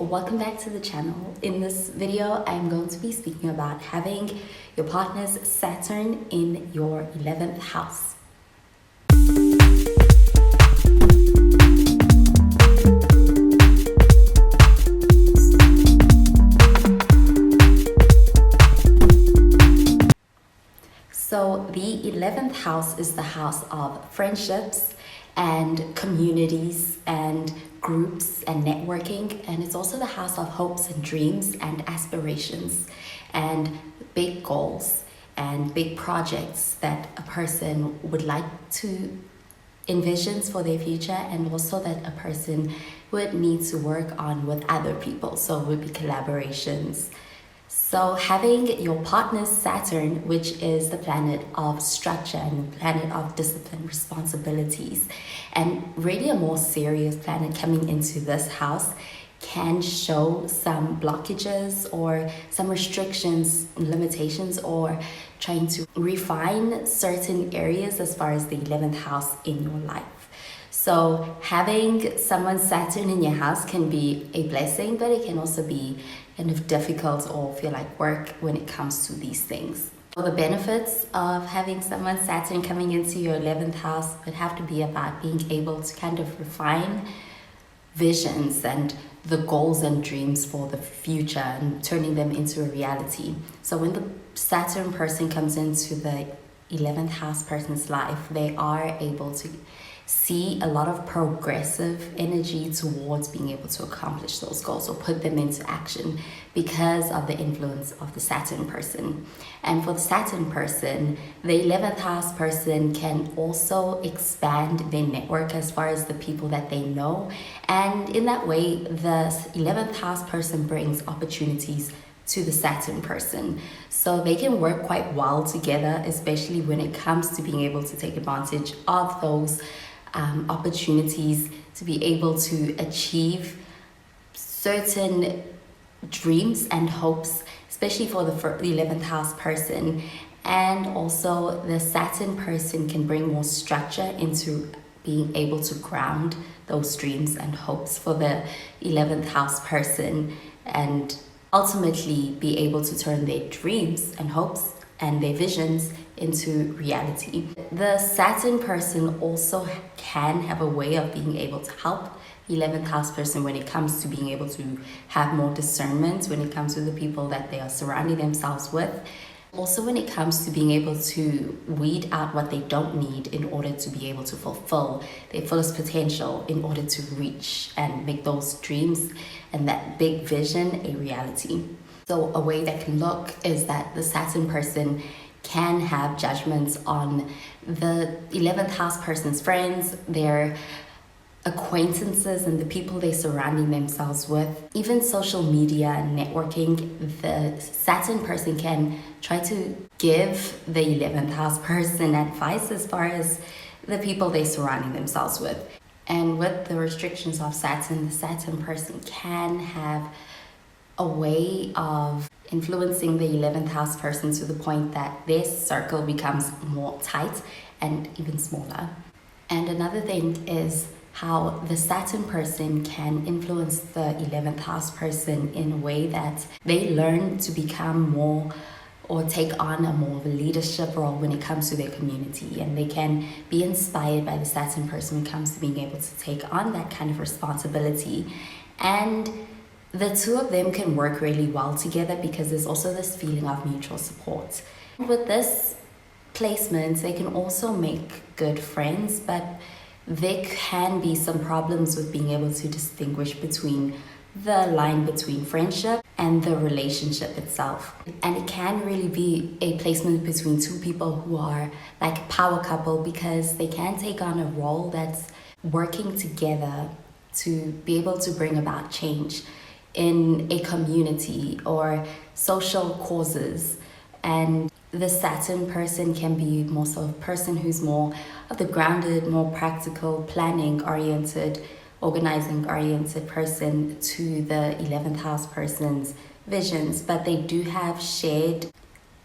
Welcome back to the channel. In this video, I'm going to be speaking about having your partner's Saturn in your 11th house. So the 11th house is the house of friendships and communities and groups and networking, and it's also the house of hopes and dreams and aspirations and big goals and big projects that a person would like to envisions for their future, and also that a person would need to work on with other people. So it would be collaborations. So having your partner's Saturn, which is the planet of structure and the planet of discipline, responsibilities, and really a more serious planet coming into this house, can show some blockages or some restrictions, limitations, or trying to refine certain areas as far as the 11th house in your life. So having someone's Saturn in your house can be a blessing, but it can also be kind of difficult or feel like work when it comes to these things. So the benefits of having someone's Saturn coming into your 11th house would have to be about being able to kind of refine visions and the goals and dreams for the future and turning them into a reality. So when the Saturn person comes into the 11th house person's life, they are able to see a lot of progressive energy towards being able to accomplish those goals or put them into action because of the influence of the Saturn person. And for the Saturn person, the 11th house person can also expand their network as far as the people that they know. And in that way, the 11th house person brings opportunities to the Saturn person. So they can work quite well together, especially when it comes to being able to take advantage of those opportunities to be able to achieve certain dreams and hopes, especially for the 11th house person. And also the Saturn person can bring more structure into being able to ground those dreams and hopes for the 11th house person, and ultimately be able to turn their dreams and hopes and their visions into reality. The Saturn person also can have a way of being able to help the 11th house person when it comes to being able to have more discernment when it comes to the people that they are surrounding themselves with. Also when it comes to being able to weed out what they don't need in order to be able to fulfill their fullest potential in order to reach and make those dreams and that big vision a reality. So a way that can look is that the Saturn person can have judgments on the 11th house person's friends, their acquaintances, and the people they're surrounding themselves with. Even social media and networking, the Saturn person can try to give the 11th house person advice as far as the people they're surrounding themselves with. And with the restrictions of Saturn, the Saturn person can have a way of influencing the 11th house person to the point that their circle becomes more tight and even smaller. And another thing is how the Saturn person can influence the 11th house person in a way that they learn to become more or take on a more of a leadership role when it comes to their community, and they can be inspired by the Saturn person when it comes to being able to take on that kind of responsibility. And the two of them can work really well together because there's also this feeling of mutual support. With this placement, they can also make good friends, but there can be some problems with being able to distinguish between the line between friendship and the relationship itself. And it can really be a placement between two people who are like a power couple, because they can take on a role that's working together to be able to bring about change in a community or social causes. And the Saturn person can be more so a person who's more of the grounded, more practical, planning-oriented, organizing-oriented person to the 11th house person's visions. But they do have shared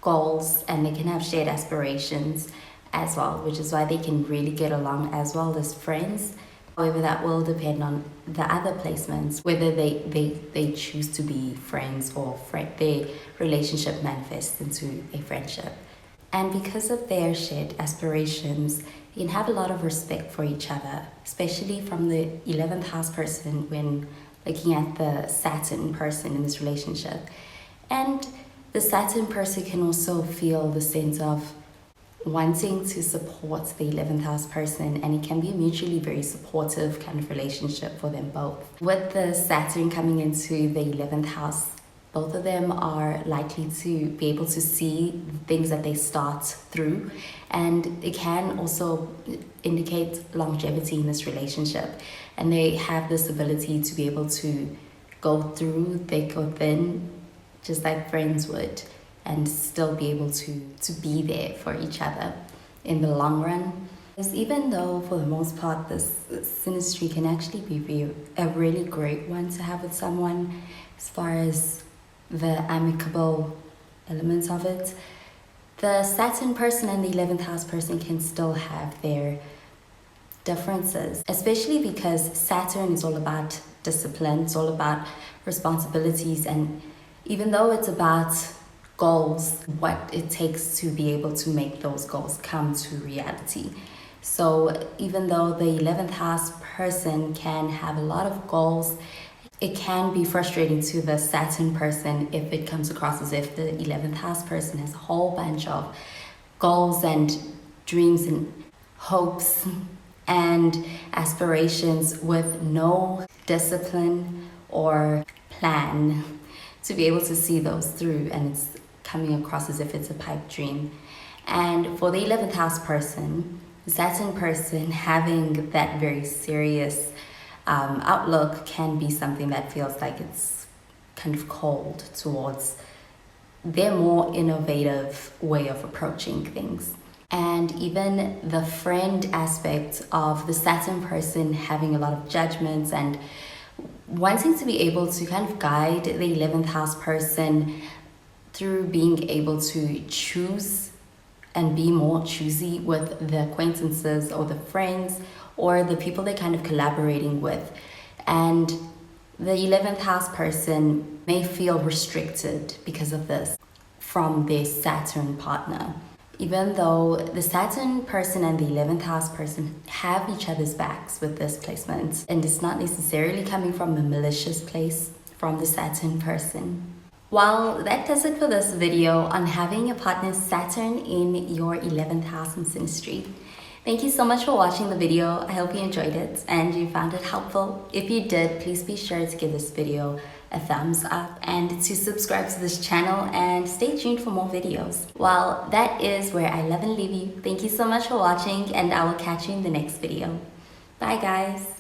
goals and they can have shared aspirations as well, which is why they can really get along as well as friends However, that will depend on the other placements, whether they choose to be friends or their relationship manifests into a friendship. And because of their shared aspirations, you can have a lot of respect for each other, especially from the 11th house person when looking at the Saturn person in this relationship. And the Saturn person can also feel the sense of wanting to support the 11th house person, and it can be a mutually very supportive kind of relationship for them both. With the Saturn coming into the 11th house, both of them are likely to be able to see things that they start through, and it can also indicate longevity in this relationship, and they have this ability to be able to go through thick or thin just like friends would, and still be able to be there for each other in the long run. Because even though for the most part this synastry can actually be a really great one to have with someone as far as the amicable elements of it, the Saturn person and the 11th house person can still have their differences, especially because Saturn is all about discipline, it's all about responsibilities, and even though it's about goals, what it takes to be able to make those goals come to reality. So even though the 11th house person can have a lot of goals, it can be frustrating to the Saturn person if it comes across as if the 11th house person has a whole bunch of goals and dreams and hopes and aspirations with no discipline or plan to be able to see those through, and it's coming across as if it's a pipe dream. And for the 11th house person, the Saturn person having that very serious outlook can be something that feels like it's kind of cold towards their more innovative way of approaching things. And even the friend aspect of the Saturn person having a lot of judgments and wanting to be able to kind of guide the 11th house person through being able to choose and be more choosy with the acquaintances or the friends or the people they're kind of collaborating with. And the 11th house person may feel restricted because of this from their Saturn partner. Even though the Saturn person and the 11th house person have each other's backs with this placement, and it's not necessarily coming from a malicious place from the Saturn person. Well, that does it for this video on having a partner Saturn in your 11th house in synastry. Thank you so much for watching the video. I hope you enjoyed it and you found it helpful. If you did, please be sure to give this video a thumbs up and to subscribe to this channel and stay tuned for more videos. Well, that is where I love and leave you. Thank you so much for watching, and I will catch you in the next video. Bye guys.